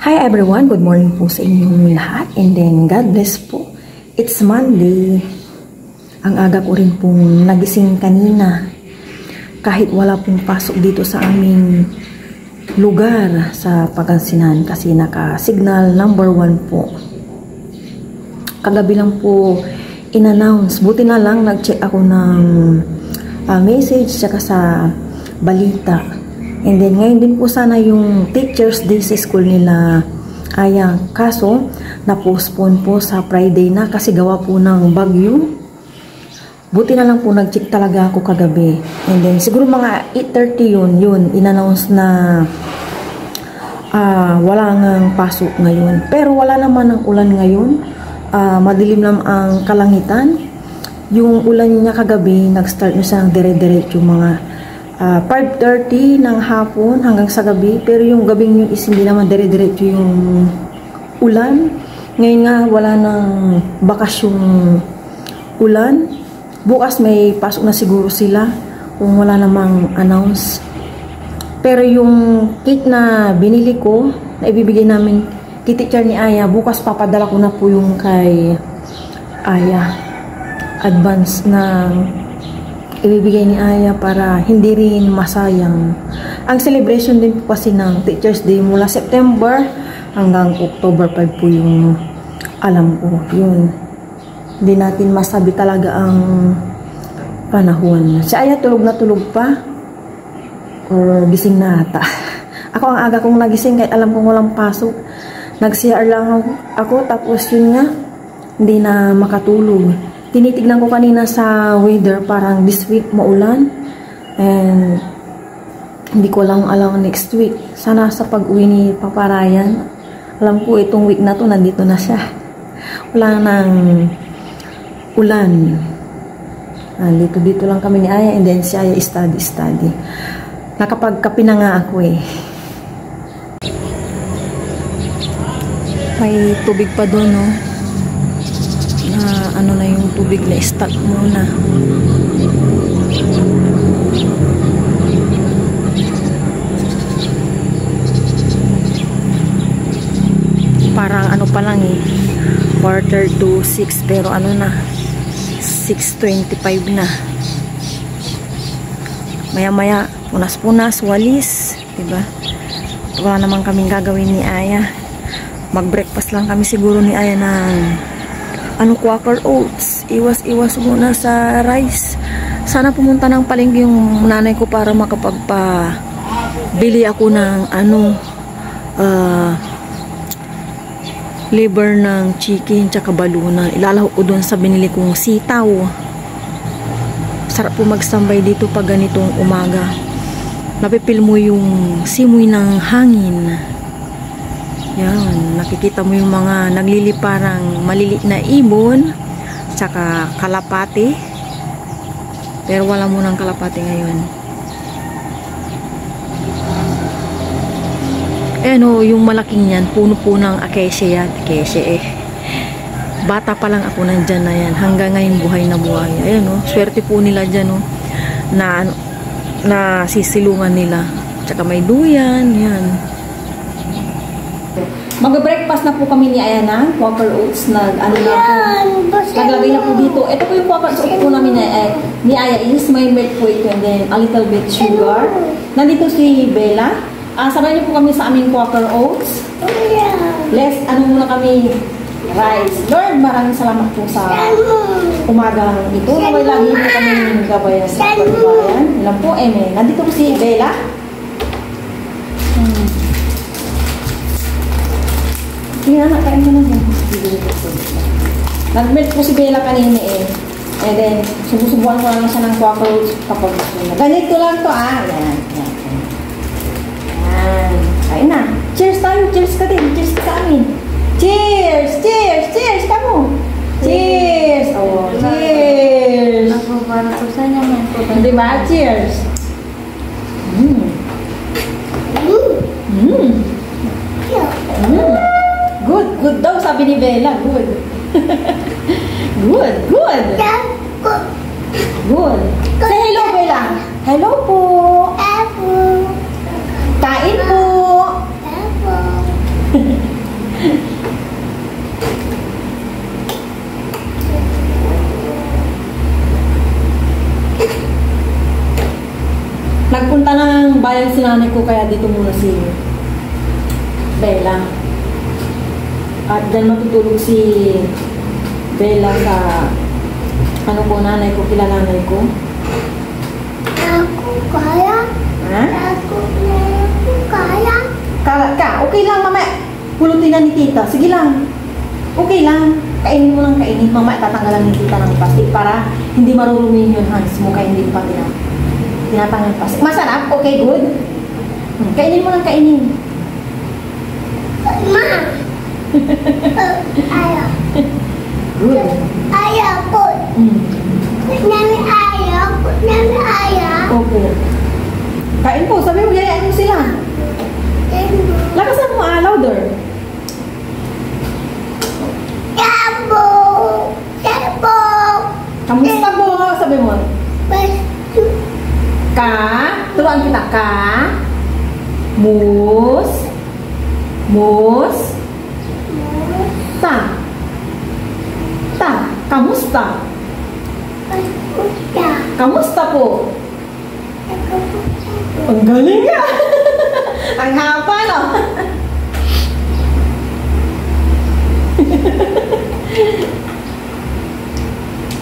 Hi everyone, good morning po sa inyong lahat and then God bless po. It's Monday. Ang aga ko rin pong nagising kanina kahit wala pong pasok dito sa aming lugar sa Pangasinan kasi naka-signal number 1 po. Kagabi lang po in-announce. Buti na lang nag-check ako ng message tsaka sa balita. And then ngayon din po sana yung Teachers Day sa school nila Aya. Kaso na-postpone po sa Friday na kasi gawa po ng bagyo. Buti na lang po nag-check talaga ako kagabi. And then siguro mga 8:30 yun in-announce na wala ngang pasok ngayon. Pero wala naman ng ulan ngayon. Madilim lang ang kalangitan. Yung ulan niya kagabi, nag-start na siyang dire-diretso mga 5:30 ng hapon hanggang sa gabi. Pero yung gabing yun is hindi naman dire-diretso yung ulan. Ngayon nga wala nang bakasyong ulan. Bukas may pasok na siguro sila kung wala namang announce. Pero yung cake na binili ko, na ibibigay namin kay teacher ni Aya, bukas papadala ko na po yung kay Aya. Advance na ibibigay ni Aya para hindi rin masayang. Ang celebration din po kasi ng Teachers Day mula September hanggang October 5 po yung alam ko. Yun. Hindi natin masabi talaga ang panahon. Si Aya tulog na tulog pa or gising na ata. Ako ang aga kong nagising kahit alam kong walang pasok. Nag-CR lang ako tapos yun nga hindi na makatulog. Tinitignan ko kanina sa weather, parang this week maulan. And hindi ko lang alam next week. Sana sa pag-uwi ni Papa Ryan, alam ko itong week na to nandito na siya. Wala nang ulan. Dito lang kami ni Aya and then si Aya study. Nakapagkape na nga ako eh. May tubig pa doon, no? Ano na yung tubig na start muna. Parang ano pa lang eh, 5:45 pero ano na 6:25 na. Maya punas-punas, walis, diba? Wala naman kaming gagawin ni Aya. Mag-breakfast lang kami siguro ni Aya ng Quaker Oats. Iwas muna sa rice. Sana pumunta ng palengke yung nanay ko para makapagpabili ako ng liver ng chicken tsaka baluna. Ilalahok ko doon sa binili kong sitaw. Sarap po magsambay dito pag ganitong umaga. Napipil mo yung simoy ng hangin. Yan, nakikita mo yung mga nagliliparang maliliit na ibon tsaka kalapati. Pero wala mo ng kalapati ngayon. Yung malaking yan, puno po ng acacia yan. Acacia eh. Bata pa lang ako nandyan na yan. Hanggang ngayon buhay na buhay. Ayan swerte po nila dyan na sisilungan nila. Tsaka may duyan, yan. Mag-breakfast na po kami ni Aya ng Quaker Oats. Naglagay na po dito. Ito po yung Quaker Oats po namin ni Aya is may milk po ito and then a little bit sugar. Nandito si Bella. Sabay niyo po kami sa aming Quaker Oats. Let's, muna kami, rice. Lord, maraming salamat po sa umagang ito. Naway lagi po kami gabayan sa pagbayan. Ilan po, amen. Nandito po si Bella. Kaya kain mo na. Nag-milk po si Bella kanina eh. And then, subusubuan ko lang siya ng Quaker Oats kapag gusto na. Ganito lang to Yan. Kain na. Cheers tayo. Cheers ka din. Cheers ka sa amin. Cheers! Cheers! Cheers! Kamu! Cheers! Oh, cheers! Ako para po sa inyo man po. Diba? Cheers! Good daw, sabi ni Bella. Good. Good. Say hello, Bella. Hello po. Kain po. Nagpunta ng bayan si nanay ko, kaya dito muna si Bella. At dyan matutulog si Bella sa ano ko, nanay ko, kila nanay ko. Ako kaya? Ha? Ako kaya? Ka, okay lang mamaya. Pulutin na ni tita. Sige lang. Okay lang. Kainin mo lang kainin. Mamaya tatanggalan ni tita ng plastic para hindi marurumi yung hands mo kaya hindi pa tinatanggal plastic. Masarap? Okay, good? Kainin mo lang kainin. Ma! Ayaw. Good. Ayaw po. Nami ayaw. Nami ayaw. Opo. Kain po. Sabi mo, yayaan mo sila. Lakasan mo, louder. Yabo! Yabo! Kamusta po? Sabi mo. Bastu. Ka. Turuan kita. Ka. Mus. Mus. Ta. Ta. Kamusta? Bastuta. Kamusta po? Ang galing niya! Ang hapa, no?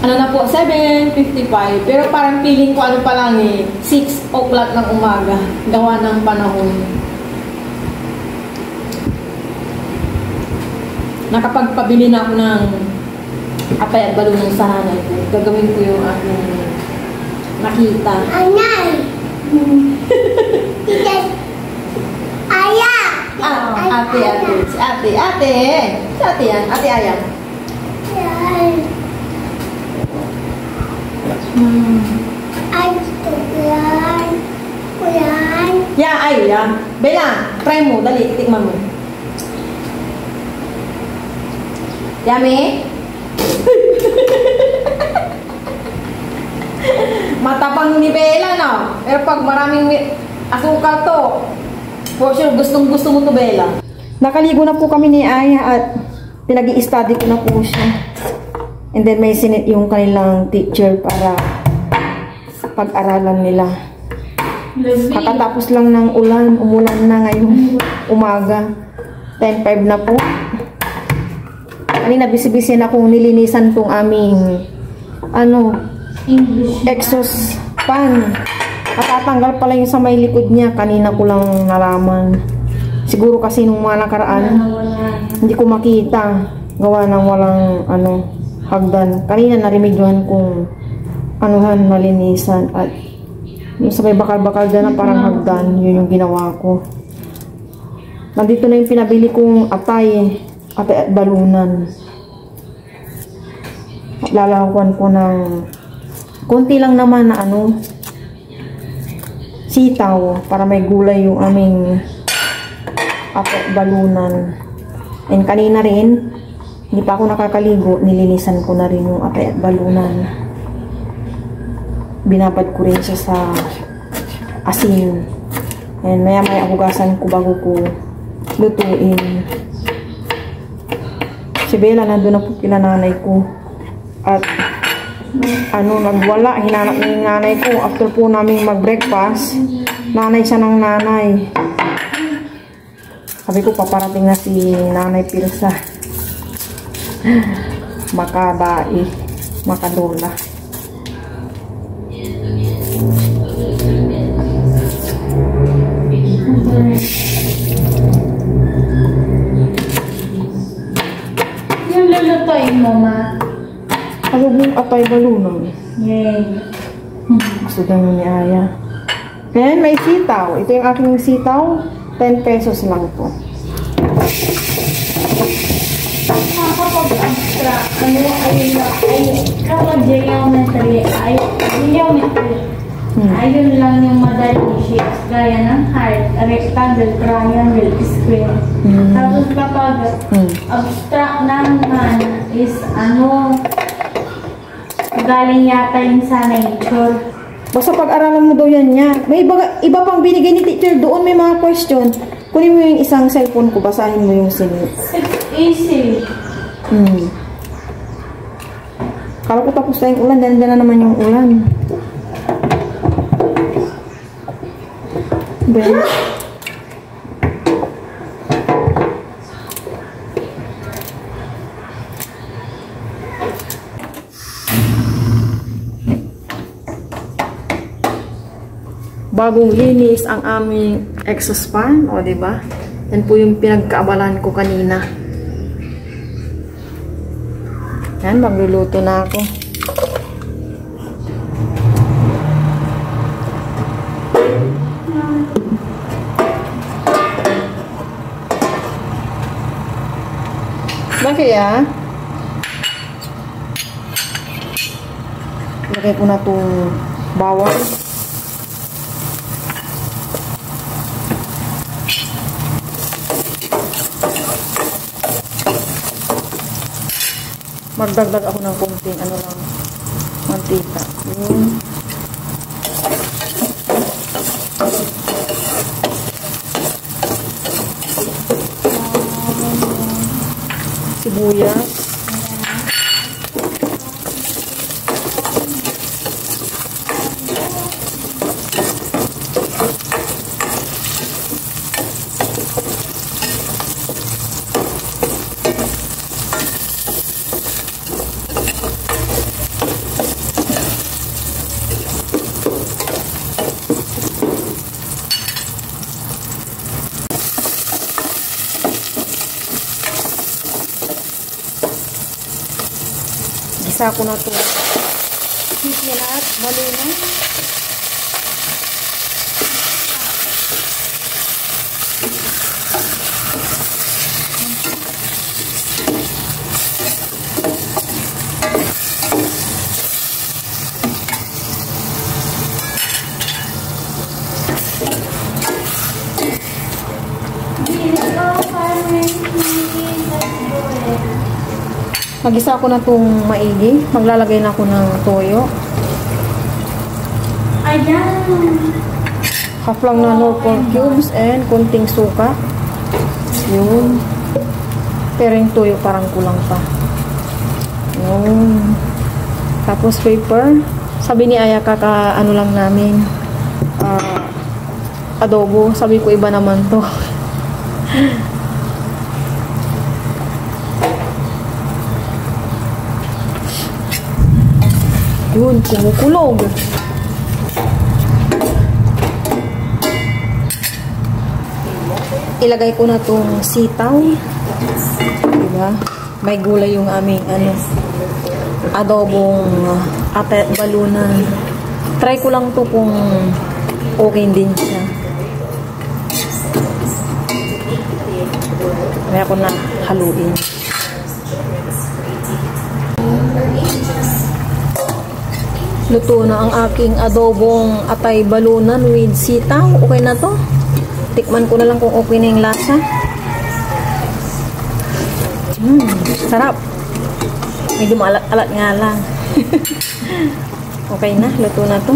Ano na po? 7:55. Pero parang feeling ko ano pa lang eh. 6 o'clock ng umaga. Gawa ng panahon. Nakapagpabili na ako ng apay at balon sa hanay ko. Gagawin ko yung aking nakita. Anay! Aya! Ate. Si ate yan. Ate Ayan. Ay, yan. Kuyan. Yan. Bella, try mo. Dali, tikman mo. Yummy? Matapang ni Bella, no? Pero pag maraming asukal to, for sure, gustong-gusto mo to, Bella. Nakaligo na po kami ni Aya at pinag-i-study ko na po siya. And then may sinit yung kanilang teacher para pag-aralan nila. Kakatapos lang ng ulan, umulan na ngayong umaga. 10:05 na po. Kanina bisi-bisi na akong nilinisan tong aming exhaust fan. Natatanggal pala yung sa may likod niya. Kanina ko lang nalaman. Siguro kasi nung mga nakaraan, hindi ko makita. Gawa ng walang hagdan. Kanina narimedyohan kong malinisan. At yung sa may bakal-bakal dyan na parang hagdan, yun yung ginawa ko. Nandito na yung pinabili kong atay at balunan. At lalakuan ko ng konti lang naman na sitaw para may gulay yung aming at balunan. And kanina rin, hindi pa ako nakakaligo, nilinisan ko na rin yung atay at balunan. Binabad ko rin siya sa asin. And maya-maya hugasan ko bago ko lutuin. Si Bella nandun na po kila nanay ko. At nagwala. Hinanap niya yung nanay ko. After po namin mag-breakfast, nanay siya ng nanay. Sabi ko, paparating na si Nanay Pilsa. Makabai. Makadola. Yung lulutoy mo, ma. Alubong atay balunan. Yay. Gusto daw ni Aya. Then, may sitaw. Ito yung aking sitaw. 10 pesos lang po. Kapag extra, kapag geometry, ayun lang yung madaling shapes, gaya ng heart, rectangle, triangle, square. Tapos kapag abstract naman is galing yata yun sa nature. Basta pag-aralan mo daw yan niya. May iba pang binigay ni teacher doon, may mga question. Kunin mo yung isang cellphone ko, basahin mo yung sinit. It's easy. Kala ko tapos na yung ulan, dahil na naman yung ulan. Ben. Bagong linis ang aming exhaust fan, o diba? Yan po yung pinagkaabalan ko kanina. Yan, magluluto na ako. Bakit ya? Lagay ko na itong bawang. Magdagdag ako ng konting ano lang, mantika. Yun. Sibuyas. Gisa ko na ito. Sisya lahat. Baluna. Magisa ko na itong maigi. Maglalagay na ako ng toyo. Ayan! Half lang na local cubes and konting suka. Yun. Pero yung toyo parang kulang pa. Yun. Tapos paper. Sabi ni Aya ano lang namin. Adobo. Sabi ko iba naman to. Yun, kumukulog. Ilagay ko na tong sitaw. Diba? May gulay yung aming adobong ate balunan. Try ko lang to kung okay din siya. Kaya ko na haluin. Luto na ang aking adobong atay balunan with sitaw. Okay na to. Tikman ko na lang kung okay na yung lasa. Sarap. Medyo maalat-alat nga lang. Okay na. Luto na to.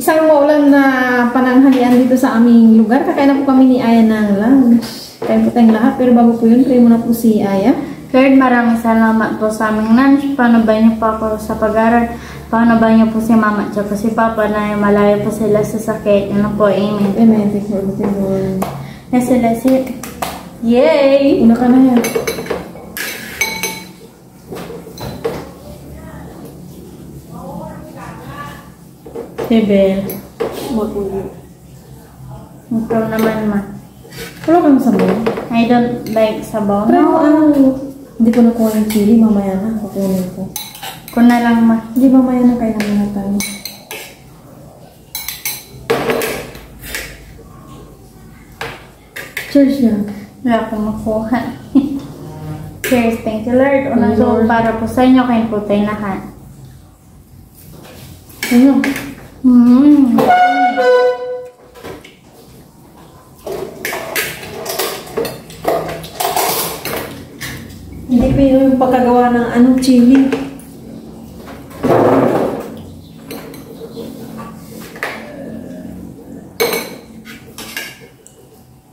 Isang maulan na pananghalian dito sa aming lugar. Kakain na po kami ni Aya ng lunch. Kain po tayong lahat. Pero bago po yun, pray muna po si Aya. Lord, maraming salamat po sa aming lunch. Panabay niyo po ako sa pag-aaral. Panabay niyo po si Mama at si Papa na malayo po sila sa sakit. Yun po, amen. Amen. Thank you, Lord. Nasa it. Yay! Una ka na yan. Bebe. Magulo. Ikaw naman, ma. Wala kang sabaw? I don't like sabaw. Pero hindi ko nakuha yung chili. Mamaya na. Kukunin ko. Kung na lang, ma. Hindi, mamaya na kayo naman na tayo. Cheers na. Wala akong makuha. Cheers. Thank you, Lord. Unang Lord. para po sa inyo. Kain po tayo lahat. Ano? Hmm. Hindi pero yung pagkagawa ng anong chili.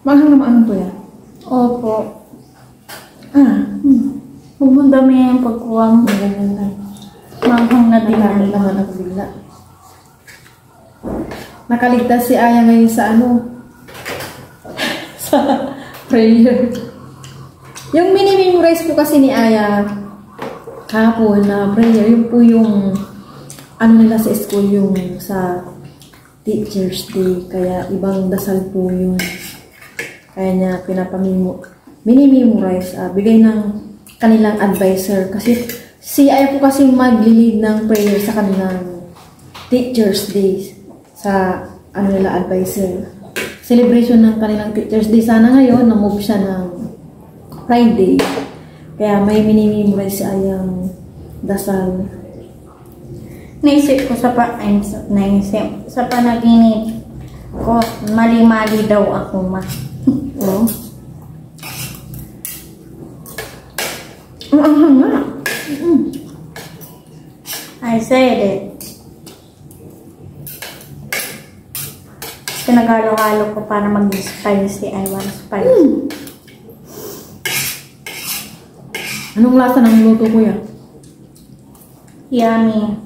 Mahal naman ano to yan? Opo. Hmm. Ang dami yung pagkuwang. Ang ganyan lang. Manghang na din. Nagamit naman ako bigla. Nakaligtas si Aya ngayon sa ano? Sa prayer. Yung mini-memorize po kasi ni Aya kahapon na prayer, yun po yung ano nila sa school, yung sa Teacher's Day. Kaya ibang dasal po yun. Kaya niya mini-memorize, bigay ng kanilang advisor. Kasi si Aya po kasi magli-lead ng prayer sa kanilang Teacher's Day sa ano nila advisor. Celebration ng kanilang Teacher's Day. Sana ngayon na-move siya ng Friday. Kaya may mini-memorize si Ayang dasal. Naisip ko sa panaginip ko, mali-mali daw ako ma. Oh. Ang anghang nga. I said it. Pinagalo-halo ko para mag-spicy. I want spicy. Anong lasa ng luto ko yan? Yummy.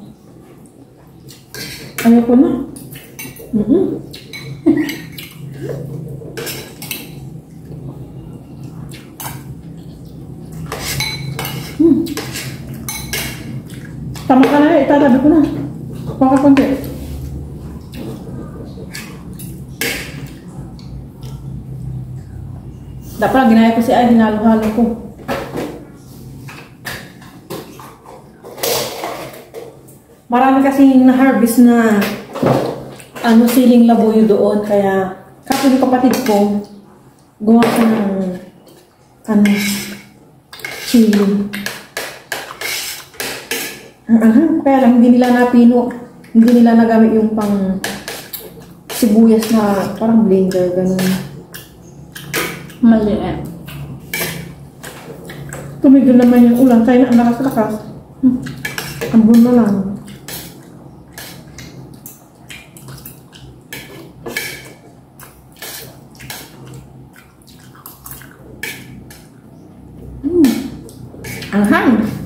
Ayoko na. Tama ka na, itatabi ko na. Baka konti. Dapat ginaya ko si Ay, hinalo-halo ko. Marami kasing na-harvest na siling labuyo doon. Kaya, kapag yung kapatid ko, gumawa ko ng chili. Kaya lang, hindi nila napino. Hindi nila nagamit yung pang sibuyas na parang blender, ganun. Maliit. Tumigil naman yung ulan. Kaya na ang lakas-lakas. Ambon na lang. Anghang.